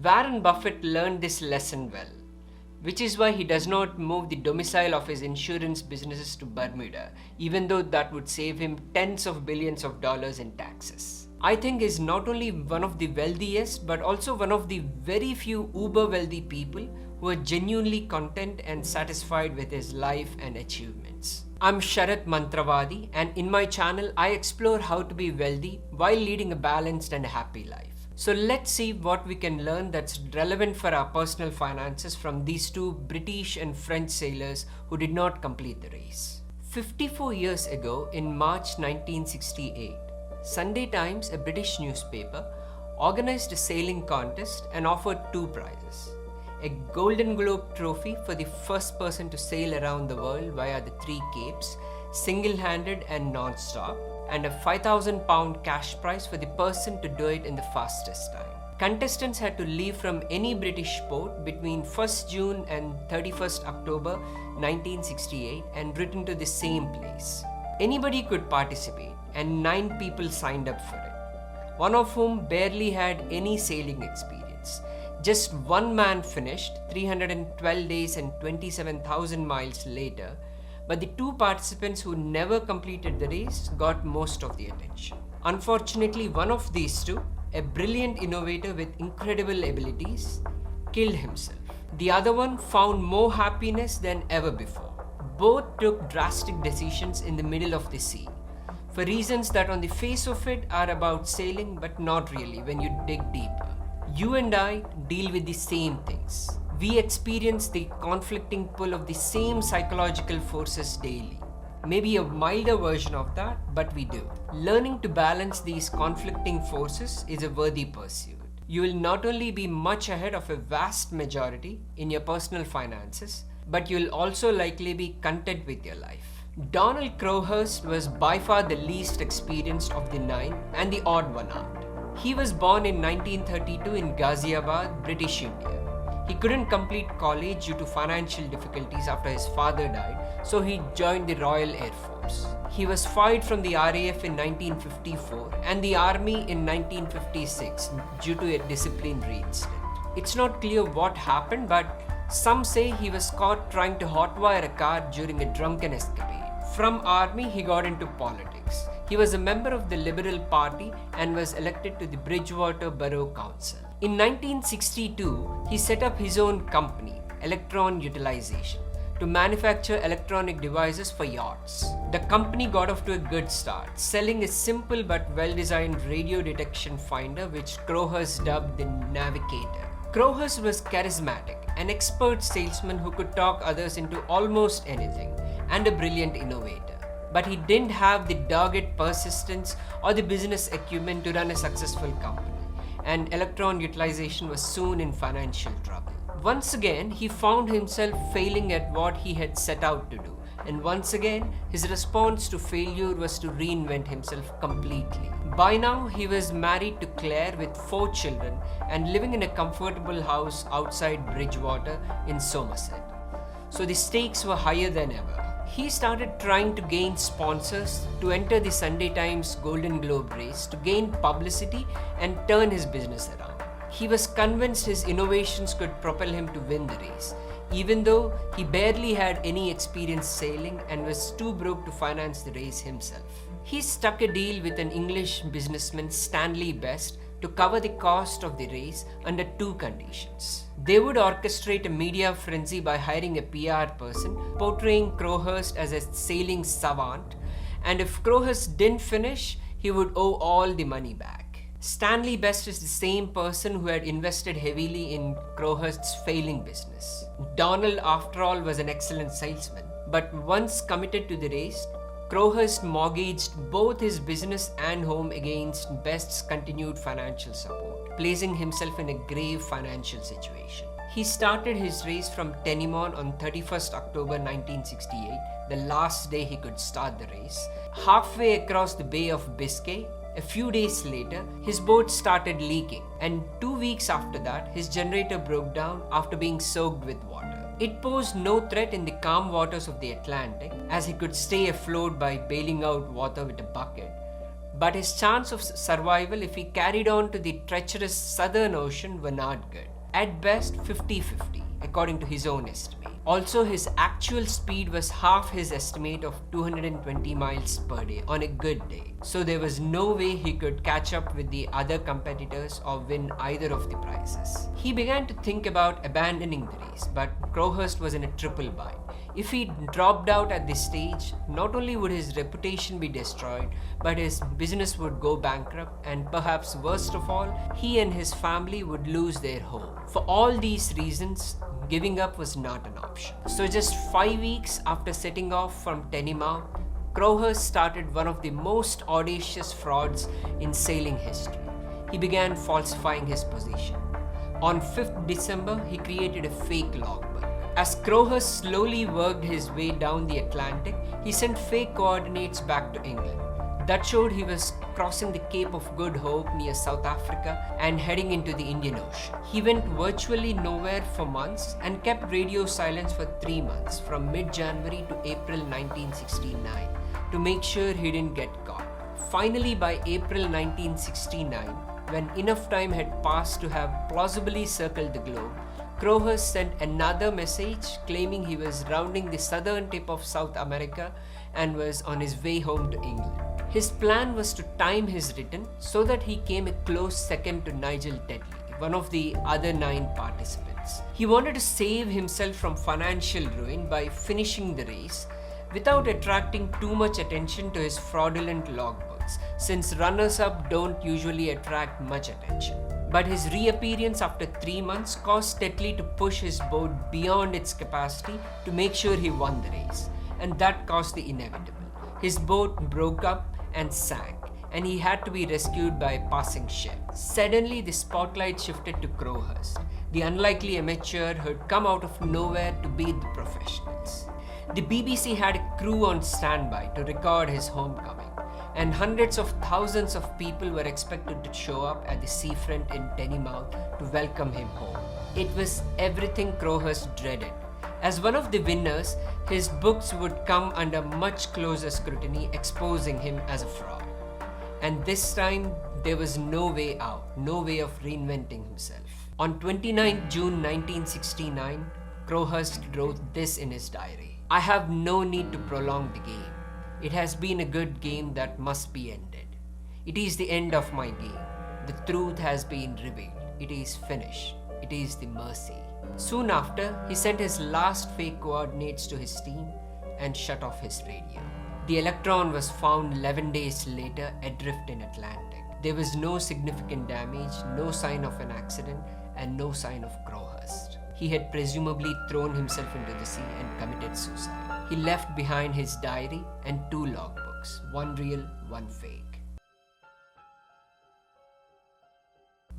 Warren Buffett learned this lesson well, which is why he does not move the domicile of his insurance businesses to Bermuda, even though that would save him tens of billions of dollars in taxes. I think he's not only one of the wealthiest, but also one of the very few uber wealthy people who are genuinely content and satisfied with his life and achievements. I'm Sharath Mantravadi, and in my channel, I explore how to be wealthy while leading a balanced and happy life. So let's see what we can learn that's relevant for our personal finances from these two British and French sailors who did not complete the race. 54 years ago, in March 1968, Sunday Times, a British newspaper, organized a sailing contest and offered two prizes: a Golden Globe trophy for the first person to sail around the world via the 3 capes, single-handed and non-stop, and a £5,000 cash prize for the person to do it in the fastest time. Contestants had to leave from any British port between 1st June and 31st October 1968 and return to the same place. Anybody could participate, and 9 people signed up for it, one of whom barely had any sailing experience. Just one man finished 312 days and 27,000 miles later, but the 2 participants who never completed the race got most of the attention. Unfortunately, one of these 2, a brilliant innovator with incredible abilities, killed himself. The other one found more happiness than ever before. Both took drastic decisions in the middle of the sea, for reasons that on the face of it are about sailing, but not really when you dig deeper. You and I deal with the same things. We experience the conflicting pull of the same psychological forces daily. Maybe a milder version of that, but we do. Learning to balance these conflicting forces is a worthy pursuit. You will not only be much ahead of a vast majority in your personal finances, but you will also likely be content with your life. Donald Crowhurst was by far the least experienced of the 9 and the odd one out. He was born in 1932 in Ghaziabad, British India. He couldn't complete college due to financial difficulties after his father died, so he joined the Royal Air Force. He was fired from the RAF in 1954 and the Army in 1956 due to a disciplinary incident. It's not clear what happened, but some say he was caught trying to hotwire a car during a drunken escapade. From Army, he got into politics. He was a member of the Liberal Party and was elected to the Bridgewater Borough Council. In 1962, he set up his own company, Electron Utilization, to manufacture electronic devices for yachts. The company got off to a good start, selling a simple but well-designed radio detection finder which Crowhurst dubbed the Navigator. Crowhurst was charismatic, an expert salesman who could talk others into almost anything, and a brilliant innovator. But he didn't have the dogged persistence or the business acumen to run a successful company, and Electron Utilization was soon in financial trouble. Once again, he found himself failing at what he had set out to do, and once again, his response to failure was to reinvent himself completely. By now, he was married to Claire with 4 children and living in a comfortable house outside Bridgewater in Somerset. So the stakes were higher than ever. He started trying to gain sponsors to enter the Sunday Times Golden Globe race to gain publicity and turn his business around. He was convinced his innovations could propel him to win the race, even though he barely had any experience sailing and was too broke to finance the race himself. He struck a deal with an English businessman, Stanley Best, to cover the cost of the race under 2 conditions. They would orchestrate a media frenzy by hiring a PR person, portraying Crowhurst as a sailing savant, and if Crowhurst didn't finish, he would owe all the money back. Stanley Best is the same person who had invested heavily in Crowhurst's failing business. Donald, after all, was an excellent salesman, but once committed to the race, Crowhurst mortgaged both his business and home against Best's continued financial support, placing himself in a grave financial situation. He started his race from Tenimon on 31st October 1968, the last day he could start the race. Halfway across the Bay of Biscay, a few days later, his boat started leaking, and 2 weeks after that, his generator broke down after being soaked with water. It posed no threat in the calm waters of the Atlantic, as he could stay afloat by bailing out water with a bucket. But his chance of survival if he carried on to the treacherous Southern Ocean were not good. At best 50-50, according to his own estimate. Also, his actual speed was half his estimate of 220 miles per day on a good day. So there was no way he could catch up with the other competitors or win either of the prizes. He began to think about abandoning the race, but Crowhurst was in a triple bind. If he dropped out at this stage, not only would his reputation be destroyed, but his business would go bankrupt, and perhaps worst of all, he and his family would lose their home. For all these reasons, giving up was not an option. So just 5 weeks after setting off from Tenimouth, Crowhurst started one of the most audacious frauds in sailing history. He began falsifying his position. On 5th December, he created a fake logbook. As Crowhurst slowly worked his way down the Atlantic, he sent fake coordinates back to England. That showed he was crossing the Cape of Good Hope near South Africa and heading into the Indian Ocean. He went virtually nowhere for months and kept radio silence for 3 months, from mid-January to April 1969, to make sure he didn't get caught. Finally, by April 1969, when enough time had passed to have plausibly circled the globe, Crowhurst sent another message claiming he was rounding the southern tip of South America and was on his way home to England. His plan was to time his return so that he came a close second to Nigel Tetley, one of the other 9 participants. He wanted to save himself from financial ruin by finishing the race without attracting too much attention to his fraudulent logbooks, since runners-up don't usually attract much attention. But his reappearance after 3 months caused Tetley to push his boat beyond its capacity to make sure he won the race, and that caused the inevitable. His boat broke up and sank, and he had to be rescued by a passing ship. Suddenly, the spotlight shifted to Crowhurst, the unlikely amateur who had come out of nowhere to beat the professionals. The BBC had a crew on standby to record his homecoming, and hundreds of thousands of people were expected to show up at the seafront in Tenimouth to welcome him home. It was everything Crowhurst dreaded. As one of the winners, his books would come under much closer scrutiny, exposing him as a fraud. And this time, there was no way out, no way of reinventing himself. On 29 June 1969, Crowhurst wrote this in his diary: "I have no need to prolong the game. It has been a good game that must be ended. It is the end of my game. The truth has been revealed. It is finished. It is the mercy." Soon after, he sent his last fake coordinates to his team and shut off his radio. The Electron was found 11 days later adrift in Atlantic. There was no significant damage, no sign of an accident, and no sign of Crowhurst. He had presumably thrown himself into the sea and committed suicide. He left behind his diary and 2 logbooks, one real, one fake.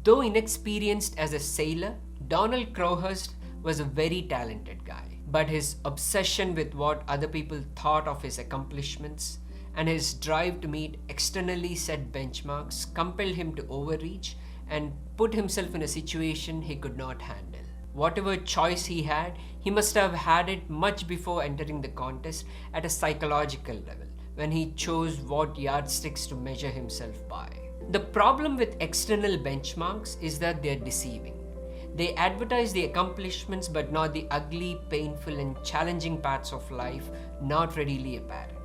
Though inexperienced as a sailor, Donald Crowhurst was a very talented guy, but his obsession with what other people thought of his accomplishments and his drive to meet externally set benchmarks compelled him to overreach and put himself in a situation he could not handle. Whatever choice he had, he must have had it much before entering the contest at a psychological level, when he chose what yardsticks to measure himself by. The problem with external benchmarks is that they are deceiving. They advertise the accomplishments but not the ugly, painful, and challenging parts of life not readily apparent.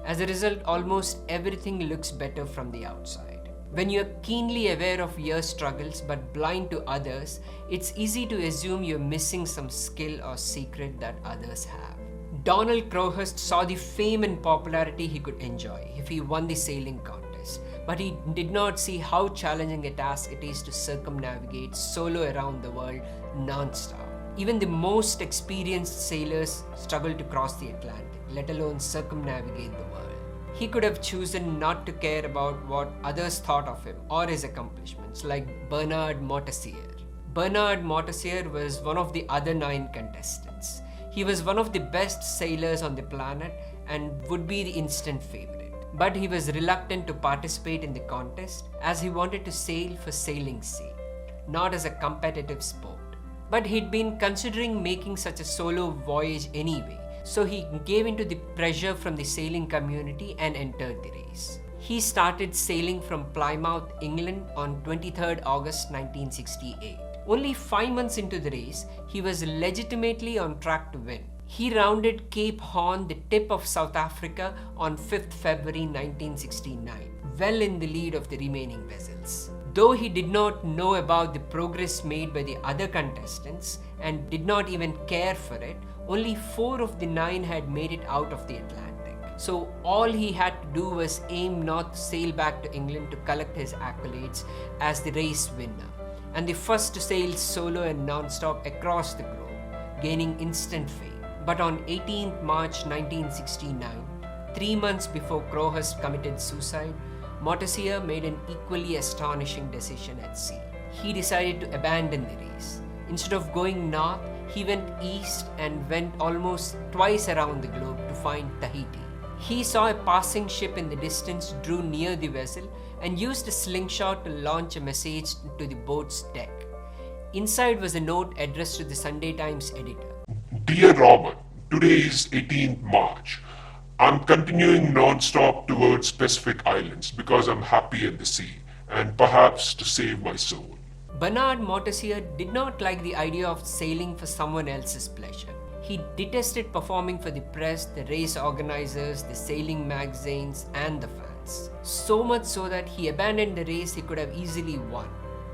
As a result, almost everything looks better from the outside. When you are keenly aware of your struggles but blind to others, it's easy to assume you're missing some skill or secret that others have. Donald Crowhurst saw the fame and popularity he could enjoy if he won the sailing contest, but he did not see how challenging a task it is to circumnavigate solo around the world non-stop. Even the most experienced sailors struggle to cross the Atlantic, let alone circumnavigate the world. He could have chosen not to care about what others thought of him or his accomplishments, like Bernard Moitessier. Bernard Moitessier was one of the other 9 contestants. He was one of the best sailors on the planet and would be the instant favorite. But he was reluctant to participate in the contest as he wanted to sail for sailing's sake, not as a competitive sport. But he'd been considering making such a solo voyage anyway, so he gave in to the pressure from the sailing community and entered the race. He started sailing from Plymouth, England on 23rd August 1968. Only 5 months into the race, he was legitimately on track to win. He rounded Cape Horn, the tip of South Africa, on 5th February 1969, well in the lead of the remaining vessels. Though he did not know about the progress made by the other contestants and did not even care for it, only 4 of the 9 had made it out of the Atlantic. So all he had to do was aim north, sail back to England to collect his accolades as the race winner, and the first to sail solo and non-stop across the globe, gaining instant fame. But on 18th March 1969, 3 months before Crowhurst committed suicide, Moitessier made an equally astonishing decision at sea. He decided to abandon the race. Instead of going north, he went east and went almost twice around the globe to find Tahiti. He saw a passing ship in the distance, drew near the vessel, and used a slingshot to launch a message to the boat's deck. Inside was a note addressed to the Sunday Times editor. Dear Robert, today is 18th March. I'm continuing non-stop towards Pacific Islands because I'm happy at the sea and perhaps to save my soul. Bernard Moitessier did not like the idea of sailing for someone else's pleasure. He detested performing for the press, the race organizers, the sailing magazines, and the fans. So much so that he abandoned the race he could have easily won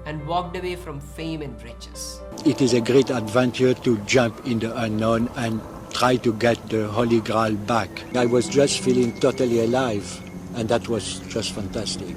and walked away from fame and riches. It is a great adventure to jump in the unknown and try to get the Holy Grail back. I was just feeling totally alive, and that was just fantastic.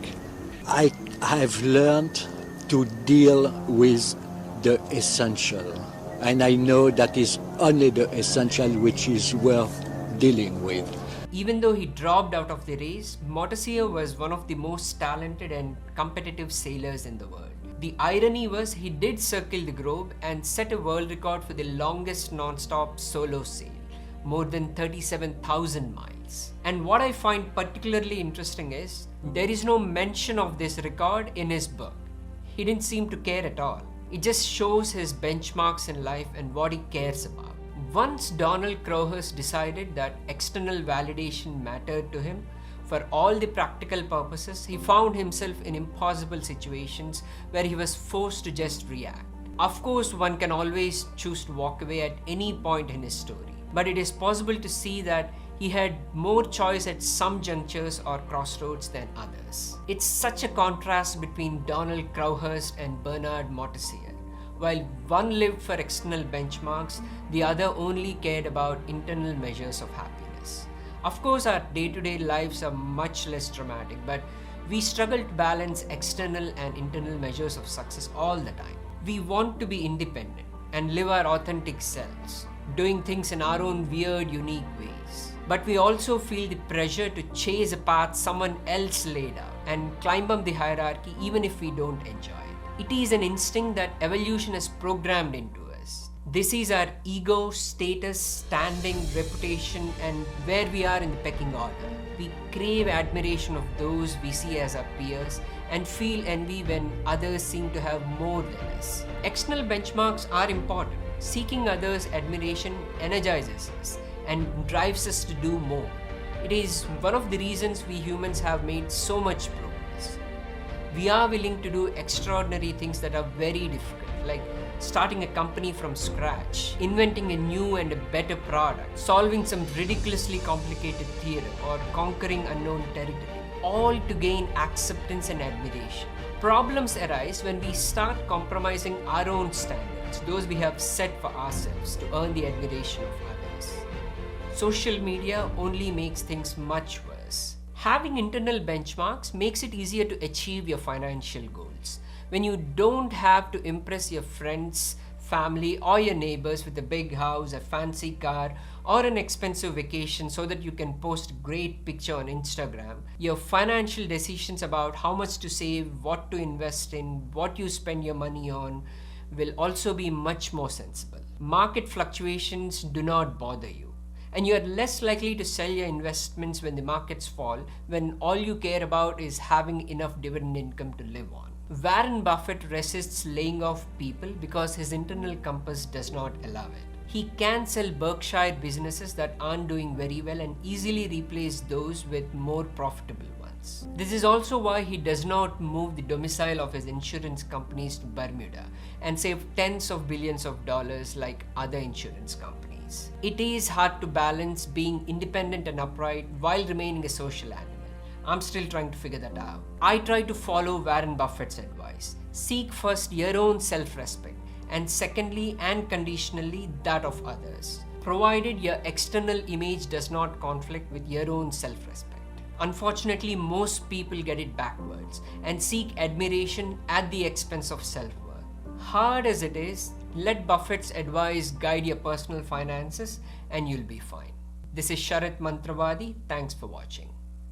I have learned to deal with the essential, and I know that is only the essential which is worth dealing with. Even though he dropped out of the race, Moitessier was one of the most talented and competitive sailors in the world. The irony was he did circle the globe and set a world record for the longest non-stop solo sail, more than 37,000 miles. And what I find particularly interesting is there is no mention of this record in his book. He didn't seem to care at all. It just shows his benchmarks in life and what he cares about. Once Donald Crowhurst decided that external validation mattered to him, for all the practical purposes, he found himself in impossible situations where he was forced to just react. Of course, one can always choose to walk away at any point in his story, but it is possible to see that he had more choice at some junctures or crossroads than others. It's such a contrast between Donald Crowhurst and Bernard Moitessier. While one lived for external benchmarks, the other only cared about internal measures of happiness. Of course, our day-to-day lives are much less dramatic, but we struggle to balance external and internal measures of success all the time. We want to be independent and live our authentic selves, doing things in our own weird, unique ways. But we also feel the pressure to chase a path someone else laid out and climb up the hierarchy even if we don't enjoy it. It is an instinct that evolution has programmed into us. This is our ego, status, standing, reputation, and where we are in the pecking order. We crave admiration of those we see as our peers and feel envy when others seem to have more than us. External benchmarks are important. Seeking others' admiration energizes us and drives us to do more. It is one of the reasons we humans have made so much progress. We are willing to do extraordinary things that are very difficult, like starting a company from scratch, inventing a new and a better product, solving some ridiculously complicated theorem, or conquering unknown territory, all to gain acceptance and admiration. Problems arise when we start compromising our own standards, those we have set for ourselves, to earn the admiration of others. Social media only makes things much worse. Having internal benchmarks makes it easier to achieve your financial goals. When you don't have to impress your friends, family, or your neighbors with a big house, a fancy car, or an expensive vacation so that you can post a great picture on Instagram, your financial decisions about how much to save, what to invest in, what you spend your money on will also be much more sensible. Market fluctuations do not bother you, and you are less likely to sell your investments when the markets fall, when all you care about is having enough dividend income to live on. Warren Buffett resists laying off people because his internal compass does not allow it. He can sell Berkshire businesses that aren't doing very well and easily replace those with more profitable ones. insurance. This is also why he does not move the domicile of his insurance companies to Bermuda and save tens of billions of dollars like other insurance companies. It is hard to balance being independent and upright while remaining a social animal. I'm still trying to figure that out. I try to follow Warren Buffett's advice. Seek first your own self-respect, and secondly and conditionally that of others, provided your external image does not conflict with your own self-respect. Unfortunately, most people get it backwards and seek admiration at the expense of self-worth. Hard as it is, let Buffett's advice guide your personal finances and you'll be fine. This is Sharat Mantravadi. Thanks for watching.